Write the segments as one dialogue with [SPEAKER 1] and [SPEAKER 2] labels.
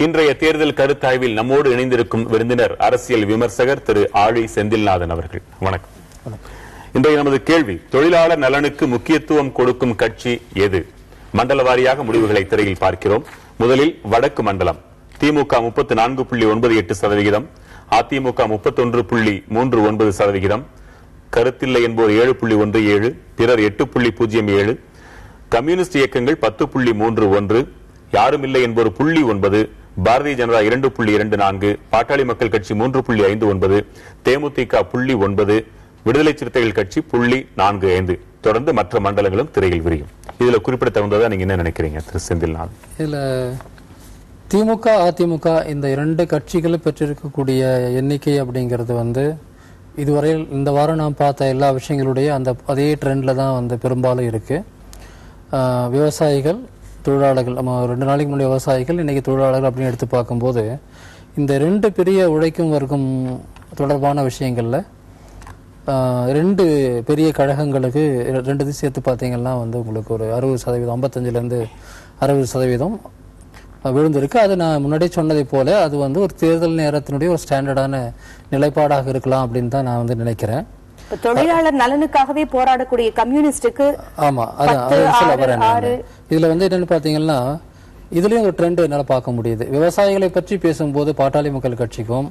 [SPEAKER 1] இன்றைய தேர்தல் கருத்தாய்வில் நம்மோடு இணைந்திருக்கும் விருந்தினர் அரசியல் விமர்சகர் திரு ஆழி செந்தில்நாதன் அவர்கள். வணக்கம். இன்றைய நமது கேள்வி, தொழிலாளர் நலனுக்கு முக்கியத்துவம் கொடுக்கும் கட்சி எது? மண்டல வாரியாக முடிவுகளை திரையில் பார்க்கிறோம். முதலில் வடக்கு மண்டலம். திமுக 34.98%, அதிமுக 31.39%, கருத்தில்லை என்போர் 7.17%, பிறர் 8.07%, கம்யூனிஸ்ட் இயக்கங்கள் 10.31%, யாருமில்லை என்போர் 0.9%, பாரதிய ஜனதா 2.24%, பாட்டாளி மக்கள் கட்சி 3.59%, தேமுதிக 0.9%, விடுதலை சிறுத்தைகள் கட்சி 0.45%. தொடர்ந்து மற்ற மண்டலங்களும் திரையில் விரியும். இதுல குறிப்பிடத்தகுந்ததா நீங்க என்ன நினைக்கிறீங்க திரு செந்தில்நாதன்?
[SPEAKER 2] இதுல திமுக அதிமுக இந்த இரண்டு கட்சிகளும் பெற்றிருக்கக்கூடிய எண்ணிக்கை அப்படிங்கிறது இதுவரையில் இந்த வாரம் நாம் பார்த்த எல்லா விஷயங்களுடைய அதே ட்ரெண்ட்ல தான் பெரும்பாலும் இருக்கு. விவசாயிகள், தொழிலாளர்கள், நம்ம 2 நாளைக்கு முன்னாடி விவசாயிகள், இன்னைக்கு தொழிலாளர்கள் அப்படின்னு எடுத்து பார்க்கும்போது இந்த 2 பெரிய உழைக்கும் வர்க்கம் தொடர்பான விஷயங்கள்ல 2 பெரிய கழகங்களுக்கு 2 சேர்த்து பார்த்தீங்கன்னா உங்களுக்கு ஒரு 60%, 55% 60% விழுந்திருக்கு. அது நான் முன்னாடியே சொன்னதை போல அது ஒரு தேர்தல் நேரத்தினுடைய ஒரு ஸ்டாண்டர்டான நிலைப்பாடாக இருக்கலாம் அப்படின்னு தான் நான் நினைக்கிறேன்.
[SPEAKER 3] தொழிலாளர் நலனுக்காகவே போராடக்கூடிய கம்யூனிஸ்டுக்கு
[SPEAKER 2] ஆமா, இதுல என்னன்னு பாத்தீங்கன்னா இதுலயும் ஒரு ட்ரெண்ட் என்னால பார்க்க முடியுது. விவசாயிகளை பற்றி பேசும்போது பாட்டாளி மக்கள் கட்சிக்கும்,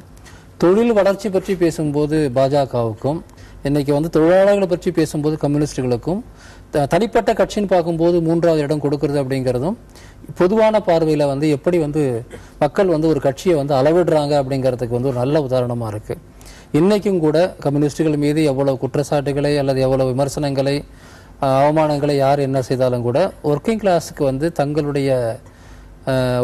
[SPEAKER 2] தொழில் வளர்ச்சி பற்றி பேசும்போது பாஜகவுக்கும், இன்னைக்கு தொழிலாளர்களை பற்றி பேசும்போது கம்யூனிஸ்டுகளுக்கும், தனிப்பட்ட கட்சின்னு பார்க்கும்போது 3வது இடம் கொடுக்கறது அப்படிங்கிறதும் பொதுவான பார்வையில எப்படி மக்கள் ஒரு கட்சியை அளவிடுறாங்க அப்படிங்கிறதுக்கு ஒரு நல்ல உதாரணமா இருக்கு. இன்னைக்கும் கூட கம்யூனிஸ்டுகள் மீது எவ்வளவு குற்றச்சாட்டுகளை அல்லது எவ்வளவு விமர்சனங்களை, அவமானங்களை யார் என்ன செய்தாலும் கூட ஒர்க்கிங் கிளாஸுக்கு தங்களுடைய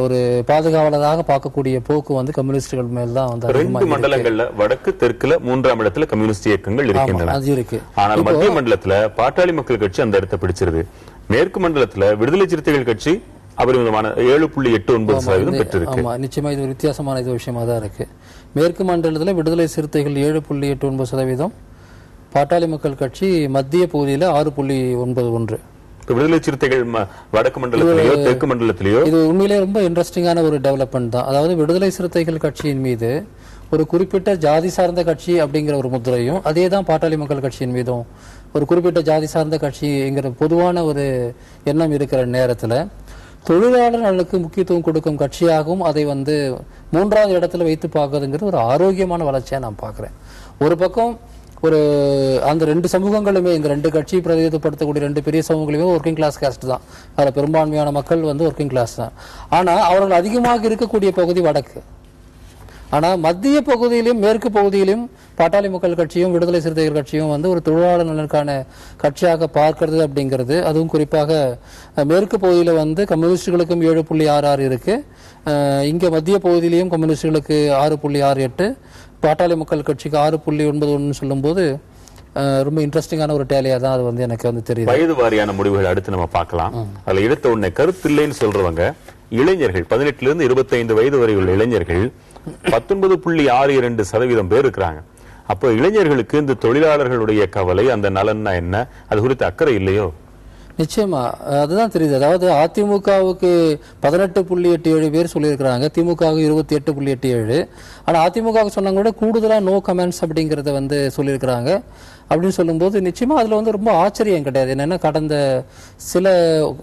[SPEAKER 2] ஒரு பாதுகாவலராக பார்க்கக்கூடிய போக்கு கம்யூனிஸ்டுகள் மேல் தான்
[SPEAKER 1] 2 மண்டலங்கள்ல வடக்கு தெற்குல 3ஆம் இடத்துல கம்யூனிஸ்ட் இயக்கங்கள் இருக்கின்றன. ஆனால் மத்திய மண்டலத்துல பாட்டாளி மக்கள் கட்சி அந்த இடத்தை பிடிச்சிருது. மேற்கு மண்டலத்துல விடுதலை சிறுத்தைகள் கட்சி அபரிமிதமான 7.89% பெற்றிருக்கு.
[SPEAKER 2] நிச்சயமா இது ஒரு வித்தியாசமான விஷயமா தான் இருக்கு. மேற்கு மண்டலத்தில் விடுதலை சிறுத்தைகள் 7.89%, பாட்டாளி மக்கள் கட்சி மத்திய பகுதியில் 6.91%.
[SPEAKER 1] விடுதலை சிறுத்தைகள் வடக்கு மண்டலத்திலேயோ தெற்கு மண்டலத்திலேயோ
[SPEAKER 2] இது உண்மையிலே ரொம்ப இன்ட்ரெஸ்டிங்கான ஒரு டெவலப்மெண்ட் தான். அதாவது விடுதலை சிறுத்தைகள் கட்சியின் மீது ஒரு குறிப்பிட்ட ஜாதி சார்ந்த கட்சி அப்படிங்கிற ஒரு முத்திரையும், அதே தான் பாட்டாளி மக்கள் கட்சியின் மீதும் ஒரு குறிப்பிட்ட ஜாதி சார்ந்த கட்சிங்கிற பொதுவான ஒரு எண்ணம் இருக்கிற நேரத்தில் தொழிலாளர் நலனுக்கு முக்கியத்துவம் கொடுக்கும் கட்சியாகவும் அதை 3வது இடத்துல வைத்து பார்க்கறதுங்கிறது ஒரு ஆரோக்கியமான வளர்ச்சியா நான் பார்க்கிறேன். ஒரு பக்கம் அந்த 2 சமூகங்களுமே, இந்த 2 கட்சி பிரதிநிதித்துவப்படுத்தக்கூடிய 2 பெரிய சமூகங்களுமே ஒர்க்கிங் கிளாஸ் காஸ்ட் தான். அதுல பெரும்பான்மையான மக்கள் ஒர்க்கிங் கிளாஸ் தான். ஆனா அவர்கள் அதிகமாக இருக்கக்கூடிய பகுதி வடக்கு. ஆனா மத்திய பகுதியிலும் மேற்கு பகுதியிலும் பாட்டாளி மக்கள் கட்சியும் விடுதலை சிறுத்தைகள் கட்சியும் ஒரு தொழிலாளர் நலனுக்கான கட்சியாக பார்க்கிறது அப்படிங்கிறது, அதுவும் குறிப்பாக மேற்கு பகுதியில கம்யூனிஸ்டுகளுக்கும் 7.66 இருக்கு. இங்க மத்திய பகுதியிலையும் கம்யூனிஸ்டுகளுக்கு 6.68, பாட்டாளி மக்கள் கட்சிக்கு 6.91 சொல்லும் போது ரொம்ப இன்ட்ரெஸ்டிங்கான ஒரு டேலியா தான் அது எனக்கு தெரியுது.
[SPEAKER 1] வயது வாரியான முடிவுகள் அடுத்து நம்ம பார்க்கலாம். அதுல எடுத்த உடனே கருத்தில்லைன்னு சொல்றவங்க இளைஞர்கள் 18 இருந்து 25 வயது வரை உள்ள இளைஞர்கள் 19.62% பேர் இருக்கிறாங்க. அப்போ இளைஞர்களுக்கு இந்த தொழிலாளர்களுடைய கவலை, அந்த நலன்னா என்ன, அது குறித்து அக்கறை இல்லையோ?
[SPEAKER 2] நிச்சயமா அதுதான் தெரியுது. அதாவது அதிமுகவுக்கு 18.87 பேர் சொல்லியிருக்கிறாங்க, திமுகவுக்கு 28.87. ஆனா அதிமுக சொன்னாங்க கூட கூடுதலா நோ கமெண்ட்ஸ் அப்படிங்கறத சொல்லியிருக்கிறாங்க. அப்படின்னு சொல்லும்போது நிச்சயமா அதுல ரொம்ப ஆச்சரியம் கிடையாது. என்னன்னா கடந்த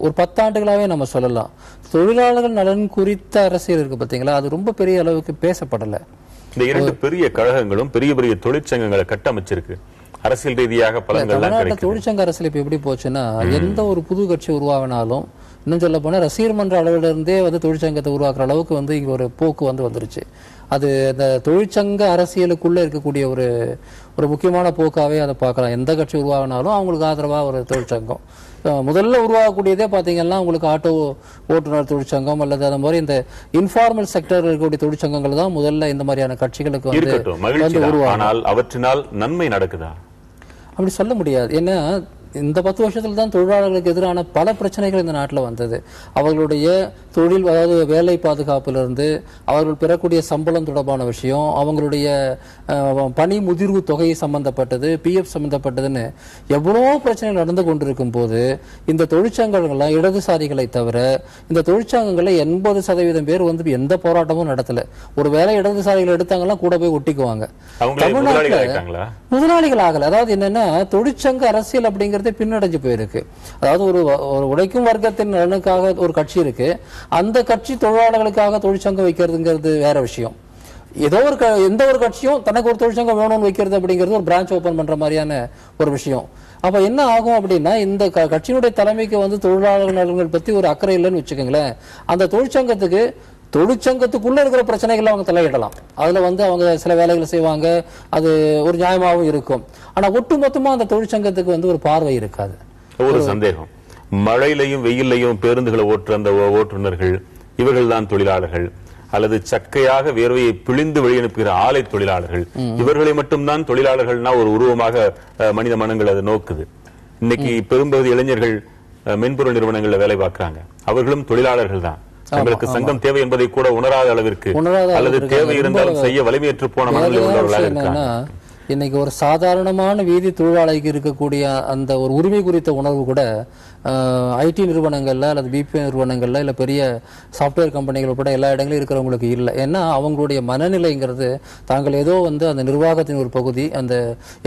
[SPEAKER 2] ஒரு 10 ஆண்டுகளாவே நம்ம சொல்லலாம், தொழிலாளர்கள் நலன் குறித்த அரசியல் இருக்கு பாத்தீங்களா, அது ரொம்ப பெரிய அளவுக்கு பேசப்படல.
[SPEAKER 1] இந்த 2 பெரிய கழகங்களும் பெரிய பெரிய தொழிற்சங்கங்களை கட்டமைச்சிருக்கு. அரசியல் ரீதியாக
[SPEAKER 2] தமிழ்நாட்டில் தொழிற்சங்க அரசியல் இப்ப எப்படி போச்சுன்னா, எந்த ஒரு புது கட்சி உருவாகினாலும் இன்னும் சொல்ல போனா ரசிகர் மன்ற அளவுல இருந்தே தொழிற்சங்கத்தை உருவாக்குற அளவுக்கு இங்க ஒரு போக்கு வந்துருச்சு. அது இந்த தொழிற்சங்க அரசியலுக்குள்ள இருக்கக்கூடிய ஒரு முக்கியமான போக்காவே அதை பார்க்கலாம். எந்த கட்சி உருவாகினாலும் அவங்களுக்கு ஆதரவா ஒரு தொழிற்சங்கம். முதல்ல உருவாகக்கூடியதே பாத்தீங்கன்னா உங்களுக்கு ஆட்டோ ஓட்டுநர் தொழிற்சங்கம் அல்லது அந்த மாதிரி இந்த இன்ஃபார்மல் செக்டர் இருக்கக்கூடிய தொழிற்சங்கங்கள் தான் முதல்ல இந்த மாதிரியான கட்சிகளுக்கு
[SPEAKER 1] ஆனால் அவற்றினால் நன்மை நடக்குதா
[SPEAKER 2] அப்படி சொல்ல முடியாது. ஏன்னா இந்த 10 வருஷத்துல தான் தொழிலாளர்களுக்கு எதிரான பல பிரச்சனைகள் இந்த நாட்டில் வந்தது. அவர்களுடைய தொழில், அதாவது வேலை பாதுகாப்பிலிருந்து அவர்கள் பெறக்கூடிய சம்பளம் தொடர்பான விஷயம், அவங்களுடைய பணி முதிர்வு தொகை சம்பந்தப்பட்டது, பிஎஃப் சம்பந்தப்பட்டதுன்னு எவ்வளவோ பிரச்சனைகள் நடந்து கொண்டிருக்கும் போது இந்த தொழிற்சங்கங்கள்லாம் இடதுசாரிகளை தவிர இந்த தொழிற்சங்கங்களை 80% பேர் வந்து எந்த போராட்டமும் நடத்தல. ஒரு வேலை இடதுசாரிகள் எடுத்தாங்கன்னா கூட போய் ஒட்டிக்குவாங்க. தமிழ்நாட்டில் முதலாளிகள் ஆகல. அதாவது என்னன்னா தொழிற்சங்க அரசியல் அப்படிங்கறதே பின்னடைஞ்சு போயிருக்கு. அதாவது ஒரு உழைக்கும் வர்க்கத்தின் நலனுக்காக ஒரு கட்சி இருக்கு, அந்த கட்சி தொழிலாளர்களுக்காக தொழிற்சங்கம் வைக்கிறதுங்கிறது வேற விஷயம். ஏதோ ஒரு எந்த ஒரு கட்சியும் தனக்கு ஒரு தொழிற்சங்கம் வேணும்னு வைக்கிறது அப்படிங்கிறது ஒரு பிரான்ச் ஓபன் பண்ற மாதிரியான ஒரு விஷயம். அப்ப என்ன ஆகும் அப்படின்னா, இந்த கட்சியினுடைய தலைமைக்கு வந்து தொழிலாளர் நலன்கள் பத்தி ஒரு அக்கறை இல்லைன்னு வச்சுக்கோங்களேன், அந்த தொழிற்சங்கத்துக்குள்ள இருக்கிற பிரச்சனைகள் அவங்க தலையிடலாம். அதுல வந்து அவங்க சில வேலைகளை செய்வாங்க, அது ஒரு நியாயமாகவும் இருக்கும். ஆனா ஒட்டுமொத்தமா அந்த தொழிற்சங்கத்துக்கு வந்து ஒரு பார்வை இருக்காது.
[SPEAKER 1] ஒரு சந்தேகம், மழையிலையும் வெயிலையும் பேருந்துகளை ஓட்டுற அந்த ஓட்டுநர்கள் இவர்கள் தான் தொழிலாளர்கள், அல்லது சக்கையாக வேர்வையை பிழிந்து வெளியனுப்புகிற ஆலை தொழிலாளர்கள், இவர்களை மட்டும்தான் தொழிலாளர்கள்னா ஒரு உருவமாக மனித மனங்கள் அது நோக்குது. இன்னைக்கு பெரும்பகுதி இளைஞர்கள் மென்பொருள் நிறுவனங்கள்ல வேலை பார்க்கிறாங்க, அவர்களும் தொழிலாளர்கள் தான். தங்களுக்கு சங்கம் தேவை என்பதை கூட உணராத அளவிற்கு, அல்லது தேவை இருந்தாலும் செய்ய வலிமையற்று போன மனநிலை உள்ளவர்களாக இருக்காங்க.
[SPEAKER 2] இன்னைக்கு ஒரு சாதாரணமான வீதி தொழிலாளிக்கு இருக்கக்கூடிய அந்த ஒரு உரிமை குறித்த உணர்வு கூட ஐடி நிறுவனங்கள்ல அல்லது பிபிஓ நிறுவனங்கள்ல இல்ல பெரிய சாப்ட்வேர் கம்பெனிகள் உட்பட எல்லா இடங்களும் இருக்கிறவங்களுக்கு இல்லை. ஏன்னா அவங்களுடைய மனநிலைங்கிறது தாங்கள் ஏதோ வந்து அந்த நிர்வாகத்தின் ஒரு பகுதி, அந்த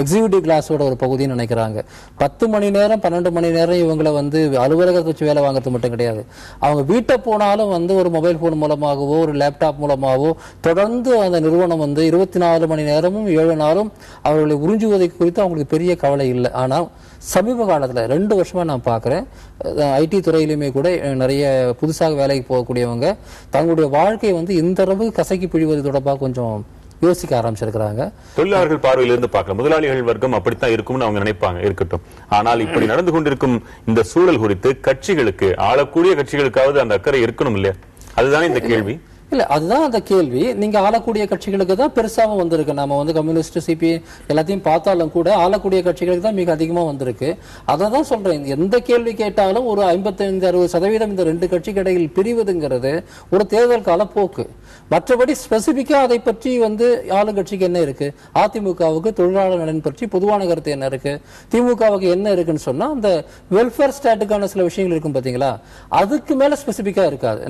[SPEAKER 2] எக்ஸிக்யூட்டிவ் கிளாஸோட ஒரு பகுதின்னு நினைக்கிறாங்க. 10 மணி நேரம் 12 மணி நேரம் இவங்களை வந்து அலுவலகத்தை வச்சு வேலை வாங்குறது மட்டும் கிடையாது, அவங்க வீட்டை போனாலும் வந்து ஒரு மொபைல் போன் மூலமாகவோ ஒரு லேப்டாப் மூலமாகவோ தொடர்ந்து அந்த நிறுவனம் வந்து 24 மணி நேரமும் 7 நாளும் அவர்களை உறிஞ்சுவதை குறித்து அவங்களுக்கு பெரிய கவலை இல்லை. ஆனால் சமீப காலத்தில் 2 வருஷமா நான் பார்க்குறேன், ஐடி துறையிலுமே கூட நிறைய புதுசாக வேலைக்கு போகக்கூடியவங்க தங்களுடைய வாழ்க்கையை வந்து இந்த அளவு கசக்கி பிழிவது தொடர்பாக கொஞ்சம் யோசிக்க ஆரம்பிச்சிருக்கிறாங்க.
[SPEAKER 1] தொழிலாளர்கள் பார்வையிலிருந்து பார்க்க முதலாளிகள் வர்க்கம் அப்படித்தான் இருக்கும்னு அவங்க நினைப்பாங்க, இருக்கட்டும். ஆனால் இப்படி நடந்து கொண்டிருக்கும் இந்த சூழல் குறித்து கட்சிகளுக்கு, ஆளக்கூடிய கட்சிகளுக்காவது அந்த அக்கறை இருக்கணும் இல்லையா? அதுதானே இந்த கேள்வி.
[SPEAKER 2] இல்ல, அதுதான் அந்த கேள்வி. நீங்க ஆளக்கூடிய கட்சிகளுக்கு தான் பெருசாவும் வந்திருக்கு. நாம வந்து கம்யூனிஸ்ட், சிபிஐ எல்லாத்தையும் பார்த்தாலும் கூட ஆளக்கூடிய கட்சிகளுக்கு தான் மிக அதிகமா வந்திருக்கு. அதை தான் சொல்றேன், எந்த கேள்வி கேட்டாலும் ஒரு 55-60% இந்த 2 கட்சிக்கு இடையில் பிரிவதுங்கிறது ஒரு தேர்தல் கால போக்கு. மற்றபடி ஸ்பெசிபிக்கா அதை பற்றி வந்து ஆளுங்கட்சிக்கு என்ன இருக்கு, அதிமுகவுக்கு தொழிலாளர் நலன் பற்றி பொதுவான கருத்து என்ன இருக்கு, திமுகவுக்கு என்ன இருக்குன்னு சொன்னா அந்த வெல்ஃபேர் ஸ்டேட்டுக்கான சில விஷயங்கள் இருக்கும் பாத்தீங்களா, அதுக்கு மேல ஸ்பெசிபிக்கா இருக்காது.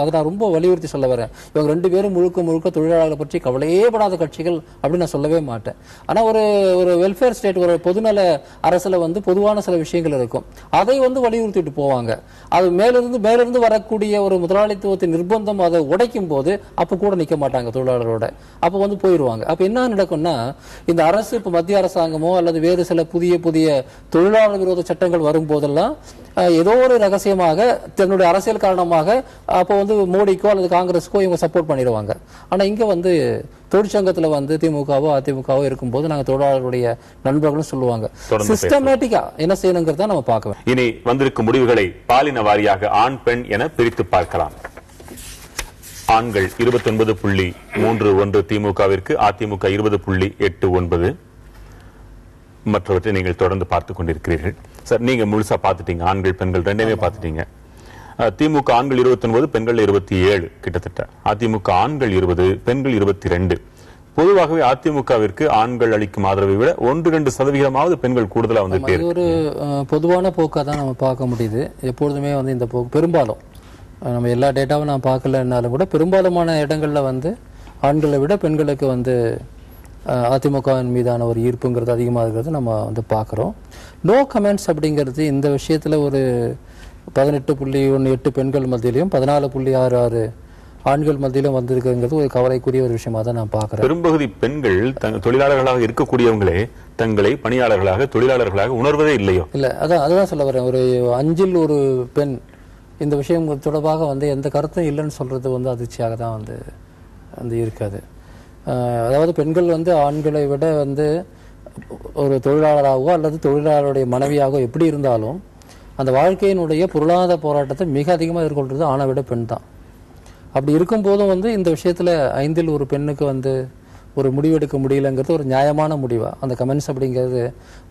[SPEAKER 2] அதை நான் ரொம்ப வலியுறுத்தி சொல்ல வரேன். இவங்க 2 பேரும் முழுக்க தொழிலாளர்களை பற்றி கவலையே படாத கட்சிகள் அப்படின்னு நான் சொல்லவே மாட்டேன். ஆனா ஒரு வெல்ஃபேர் ஸ்டேட், ஒரு பொதுநல அரசுல வந்து பொதுவான சில விஷயங்கள் இருக்கும், அதை வந்து வலியுறுத்திட்டு போவாங்க. அது மேலிருந்து வரக்கூடிய ஒரு முதலாளித்துவத்தின் நிர்பந்தம் அதை உடைக்கும் போது அப்ப கூட நிக்க மாட்டாங்க தொழிலாளரோட, அப்ப வந்து போயிருவாங்க. அப்ப என்ன நடக்கும்னா, இந்த அரசு இப்ப மத்திய அரசாங்கமோ அல்லது வேறு சில புதிய தொழிலாளர் விரோத சட்டங்கள் வரும் போதெல்லாம் ஏதோ ஒரு ரகசியமாக தன்னுடைய அரசியல் காரணமாக அப்ப வந்து மோடிக்கோ அல்லது காங்கிரஸுக்கோ இவங்க சப்போர்ட் பண்ணிடுவாங்க. ஆனா இங்க வந்து தொழிற்சங்கத்துல வந்து திமுகவோ அதிமுகவோ இருக்கும்போது நாங்க தொழிலாளர்களுடைய நண்பர்களும் சொல்லுவாங்க. சிஸ்டமேட்டிக்கா என்ன செய்யணுங்கிறத நம்ம பார்க்கலாம்.
[SPEAKER 1] இனி வந்திருக்கும் முடிவுகளை பாலின வாரியாக ஆண் பெண் என பிரித்து பார்க்கலாம். ஆண்கள் 29.31 திமுகவிற்கு, அதிமுக 20.89. மற்றவற்றை நீங்கள் தொடர்ந்து பார்த்துக் கொண்டிருக்கிறீர்கள். சார், நீங்க முழுசா பார்த்துட்டீங்க, ஆண்கள் பெண்கள் ரெண்டையுமே பார்த்துட்டீங்க. திமுக ஆண்கள் 29, பெண்கள் 27 கிட்டத்தட்ட. அதிமுக ஆண்கள் 20, பெண்கள் 22. பொதுவாகவே அதிமுகவிற்கு ஆண்கள் அளிக்கும் ஆதரவை விட 1-2% பெண்கள் கூடுதலா வந்து
[SPEAKER 2] ஒரு பொதுவான போக்கா தான் நம்ம பார்க்க முடியுது. எப்பொழுதுமே வந்து இந்த போக்கு பெரும்பாலும் நம்ம எல்லா டேட்டாவும் நான் பார்க்கலன்னாலும் கூட பெரும்பாலுமான இடங்கள்ல வந்து ஆண்களை விட பெண்களுக்கு வந்து அதிமுகவின் மீதான ஒரு ஈர்ப்புங்கிறது அதிகமாக இருக்கிறது நம்ம வந்து பார்க்குறோம். நோ கமெண்ட்ஸ் அப்படிங்கிறது இந்த விஷயத்தில் ஒரு 18.18 பெண்கள் மத்தியிலையும் 14.66 ஆண்கள் மத்தியிலும் வந்திருக்குங்கிறது ஒரு கவலைக்குரிய ஒரு விஷயமா தான் நான் பார்க்குறேன்.
[SPEAKER 1] பெரும்பகுதி பெண்கள் தொழிலாளர்களாக இருக்கக்கூடியவங்களே தங்களை பணியாளர்களாக, தொழிலாளர்களாக உணர்வதே இல்லையோ?
[SPEAKER 2] இல்லை, அதுதான் சொல்ல வரேன். ஒரு 5இல் 1 பெண் இந்த விஷயம் தொடர்பாக வந்து எந்த கருத்தும் இல்லைன்னு சொல்றது வந்து அதிர்ச்சியாக தான் வந்து இருக்காது. அதாவது பெண்கள் வந்து ஆண்களை விட வந்து ஒரு தொழிலாளராகவோ அல்லது தொழிலாளருடைய மனைவியாகவோ எப்படி இருந்தாலும் அந்த வாழ்க்கையினுடைய பொருளாதார போராட்டத்தை மிக அதிகமாக எதிர்கொள்றது ஆணை விட பெண் தான். அப்படி இருக்கும் போதும் வந்து இந்த விஷயத்துல 5இல் 1 பெண்ணுக்கு வந்து ஒரு முடிவெடுக்க முடியலங்கிறது ஒரு நியாயமான முடிவா. அந்த கமெண்ட்ஸ் அப்படிங்கிறது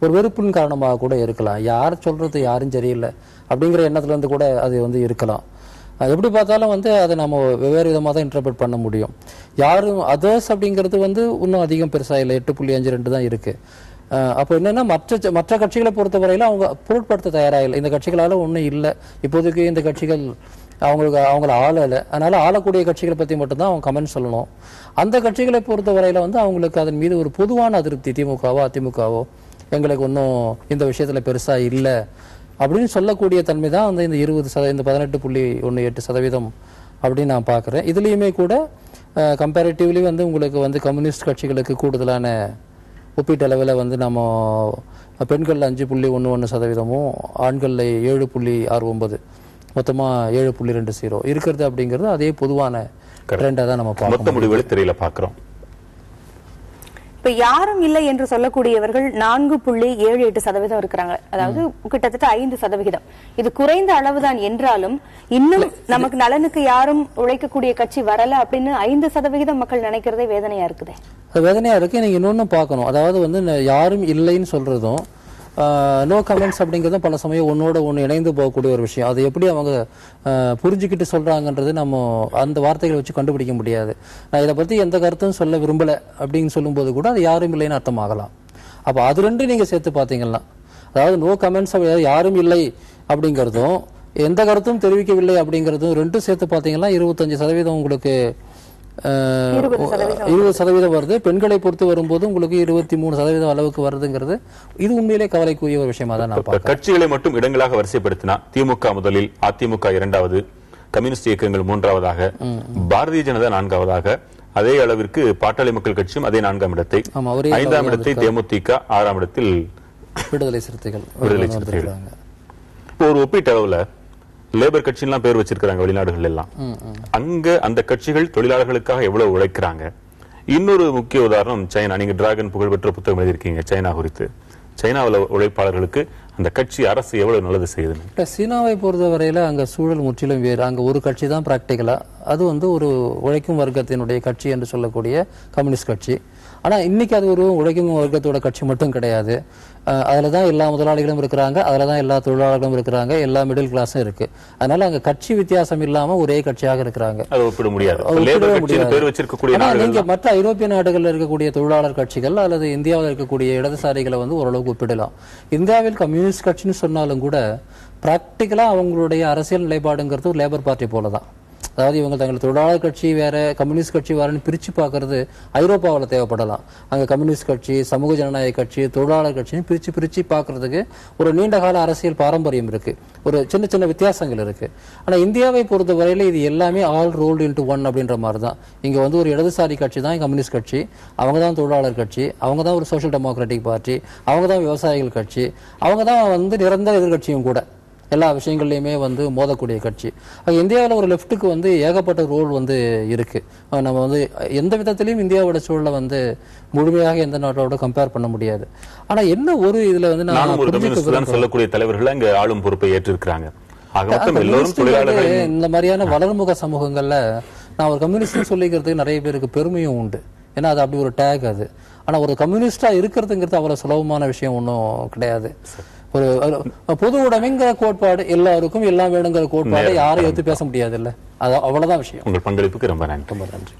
[SPEAKER 2] ஒரு வெறுப்பின் காரணமாக கூட இருக்கலாம். யார் சொல்றது யாரும் சரியில்லை அப்படிங்கிற எண்ணத்துல இருந்து கூட அது வந்து இருக்கலாம். எப்படி பார்த்தாலும் வந்து அதை நம்ம வெவ்வேறு விதமாக தான் இன்டர்பிரட் பண்ண முடியும். யாரும் அதர்ஸ் அப்படிங்கிறது வந்து இன்னும் அதிகம் பெருசாக இல்லை, 8.52 தான் இருக்கு. அப்போ என்னன்னா மற்ற கட்சிகளை பொறுத்தவரையில அவங்க பொருட்படுத்த தயாராக இல்லை. இந்த கட்சிகளால ஒன்றும் இல்லை, இப்போதைக்கு இந்த கட்சிகள் அவங்கள ஆளலை, அதனால ஆளக்கூடிய கட்சிகளை பத்தி மட்டும்தான் அவங்க கமெண்ட் சொல்லணும். அந்த கட்சிகளை பொறுத்தவரையில வந்து அவங்களுக்கு அதன் மீது ஒரு பொதுவான அதிருப்தி, திமுகவோ அதிமுகவோ எங்களுக்கு ஒன்றும் இந்த விஷயத்துல பெருசா இல்லை அப்படின்னு சொல்லக்கூடிய தன்மை தான் வந்து இந்த 18.18% அப்படின்னு நான் பார்க்குறேன். இதுலேயுமே கூட கம்பேரிட்டிவ்லி வந்து உங்களுக்கு வந்து கம்யூனிஸ்ட் கட்சிகளுக்கு கூடுதலான ஒப்பீட்டளவில் வந்து நம்ம பெண்களில் 5.11%, ஆண்களில் 7.69, மொத்தமாக 7.20 இருக்கிறது அப்படிங்கிறது அதே பொதுவான ட்ரெண்டாக தான் நம்ம
[SPEAKER 1] மொத்த முடிவுகளை திரையில பார்க்குறோம்.
[SPEAKER 3] இப்ப யாரும் இல்லை என்று சொல்லக்கூடியவர்கள் 4.78% இருக்கிறாங்க. அதாவது கிட்டத்தட்ட 5%. இது குறைந்த அளவுதான் என்றாலும் இன்னும் நமக்கு நலனுக்கு யாரும் உழைக்கக்கூடிய கட்சி வரல அப்படின்னு 5% மக்கள் நினைக்கிறதே வேதனையா இருக்குது.
[SPEAKER 2] வேதனையா இருக்கு. நீங்க இன்னொன்னு பார்க்கணும். அதாவது வந்து யாரும் இல்லைன்னு சொல்றதும் நோ கமெண்ட்ஸ் அப்படிங்கிறதும் பல சமயம் ஒன்னோட ஒன்று இணைந்து போகக்கூடிய ஒரு விஷயம். அது எப்படி அவங்க புரிஞ்சுக்கிட்டு சொல்றாங்கன்றது நம்ம அந்த வார்த்தைகளை வச்சு கண்டுபிடிக்க முடியாது. நான் இதை பத்தி எந்த கருத்தும் சொல்ல விரும்பல அப்படின்னு சொல்லும்போது கூட அது யாரும் இல்லைன்னு அர்த்தம் ஆகலாம். அப்போ அது ரெண்டும் நீங்க சேர்த்து பார்த்தீங்கன்னா, அதாவது நோ கமெண்ட்ஸ் யாரும் இல்லை அப்படிங்கிறதும் எந்த கருத்தும் தெரிவிக்கவில்லை அப்படிங்கிறதும் ரெண்டும் சேர்த்து பார்த்தீங்கன்னா 25% உங்களுக்கு 20% வருது. பெண்களை பொறுத்து வரும்போது உங்களுக்கு 23% அளவுக்கு வருதுங்கிறது இது உண்மையிலே கவலைக்குரிய ஒரு விஷயமா தான் நான் பார்க்கிறேன்.
[SPEAKER 1] கட்சிகளை மட்டும் இடங்களாக வரிசைப்படுத்தினா திமுக முதலில், அதிமுக 2வது, கம்யூனிஸ்ட் இயக்கங்கள் 3வதாக, பாரதிய ஜனதா 4வதாக, அதே அளவிற்கு பாட்டாளி மக்கள் கட்சியும் அதே 4ஆம் இடத்தை, 5ஆம் இடத்தை தேமுதிக, 6ஆம் இடத்தில்
[SPEAKER 2] விடுதலை சிறுத்தைகள்.
[SPEAKER 1] ஒரு ஒப்பீட்டளவுல லேபர் கட்சியெல்லாம் பேர் வச்சிருக்காங்க வெளிநாடுகள் எல்லாம். அங்க அந்த கட்சிகள் தொழிலாளர்களுக்காக எவ்வளவு உழைக்கிறாங்க. இன்னொரு முக்கிய உதாரணம் சைனா. நீங்க டிராகன் புகழ்பெற்ற புத்தகம் எழுதியிருக்கீங்க சைனா குறித்து. சைனாவில் உழைப்பாளர்களுக்கு அந்த கட்சி அரசு எவ்வளவு நல்லது செய்யுது.
[SPEAKER 2] சீனாவை பொறுத்தவரையில அங்க சூழல் முற்றிலும் வேறு. அங்க ஒரு கட்சி தான் பிராக்டிகலா, அது வந்து ஒரு உழைக்கும் வர்க்கத்தினுடைய கட்சி என்று சொல்லக்கூடிய கம்யூனிஸ்ட் கட்சி. ஆனா இன்னைக்கு அது ஒரு உழைக்கும் வர்க்கத்தோட கட்சி மட்டும் கிடையாது. அதுலதான் எல்லா முதலாளிகளும் இருக்கிறாங்க, அதுலதான் எல்லா தொழிலாளர்களும் இருக்கிறாங்க, எல்லா மிடில் கிளாஸும் இருக்கு. அதனால அங்க கட்சி வித்தியாசம் இல்லாம ஒரே கட்சியாக இருக்கிறாங்க. நீங்க மற்ற ஐரோப்பிய நாடுகள்ல இருக்கக்கூடிய தொழிலாளர் கட்சிகள் அல்லது இந்தியாவில் இருக்கக்கூடிய இடதுசாரிகளை வந்து ஓரளவுக்கு ஒப்பிடலாம். இந்தியாவில் கம்யூனிஸ்ட் கட்சின்னு சொன்னாலும் கூட பிராக்டிகலா அவங்களுடைய அரசியல் நிலைப்பாடுங்கிறது ஒரு லேபர் பார்ட்டி போலதான். அதாவது இவங்க தங்கள் தொழிலாளர் கட்சி வேற, கம்யூனிஸ்ட் கட்சி வேறன்னு பிரிச்சு பார்க்கறது ஐரோப்பாவில் தேவைப்படலாம். அங்க கம்யூனிஸ்ட் கட்சி, சமூக ஜனநாயக கட்சி, தொழிலாளர் கட்சின்னு பிரிச்சு பார்க்கறதுக்கு ஒரு நீண்ட கால அரசியல் பாரம்பரியம் இருக்கு, ஒரு சின்ன சின்ன வித்தியாசங்கள் இருக்கு. ஆனா இந்தியாவை பொறுத்த வரையில இது எல்லாமே ஆல் ரோல்டு இன்டு ஒன் அப்படின்ற மாதிரி தான். இங்க வந்து ஒரு இடதுசாரி கட்சி தான் கம்யூனிஸ்ட் கட்சி, அவங்க தான் தொழிலாளர் கட்சி, அவங்க தான் ஒரு சோசியல் டெமோக்ராட்டிக் பார்ட்டி, அவங்க தான் விவசாயிகள் கட்சி, அவங்க தான் வந்து நிரந்தர எதிர்கட்சியும் கூட. எல்லா விஷயங்கள்லையுமே வந்து மோதக்கூடிய கட்சி. இந்தியாவில் ஒரு லெப்டுக்கு வந்து ஏகப்பட்ட ரோல் வந்து இருக்கு. நம்ம வந்து எந்த விதத்திலையும் இந்தியாவோட சூழலை வந்து முழுமையாக எந்த நாட்டோட கம்பேர் பண்ண முடியாது. ஆனா என்ன ஒரு இதுல வந்து
[SPEAKER 1] நான் சொல்லக்கூடிய தலைவர்கள் அங்க ஆளும் பொறுப்பை ஏற்றிருக்கிறாங்க.
[SPEAKER 2] இந்த மாதிரியான வளர்முக சமூகங்கள்ல நான் ஒரு கம்யூனிஸ்ட் சொல்லிக்கிறதுக்கு நிறைய பேருக்கு பெருமையும் உண்டு. ஏன்னா அது அப்படி ஒரு டேக் அது. ஆனா ஒரு கம்யூனிஸ்டா இருக்கிறதுங்கிறது அவ்வளவு சுலபமான விஷயம் ஒன்றும் கிடையாது. ஒரு பொது உடைமைங்கிற கோட்பாடு எல்லாருக்கும் எல்லாம் வேணுங்கிற கோட்பாடு யாரும் எடுத்து பேச முடியாது இல்ல. அது அவ்வளவுதான் விஷயம்.
[SPEAKER 1] உங்கள் பங்களிப்புக்கு ரொம்ப நன்றி.
[SPEAKER 2] ரொம்ப நன்றி.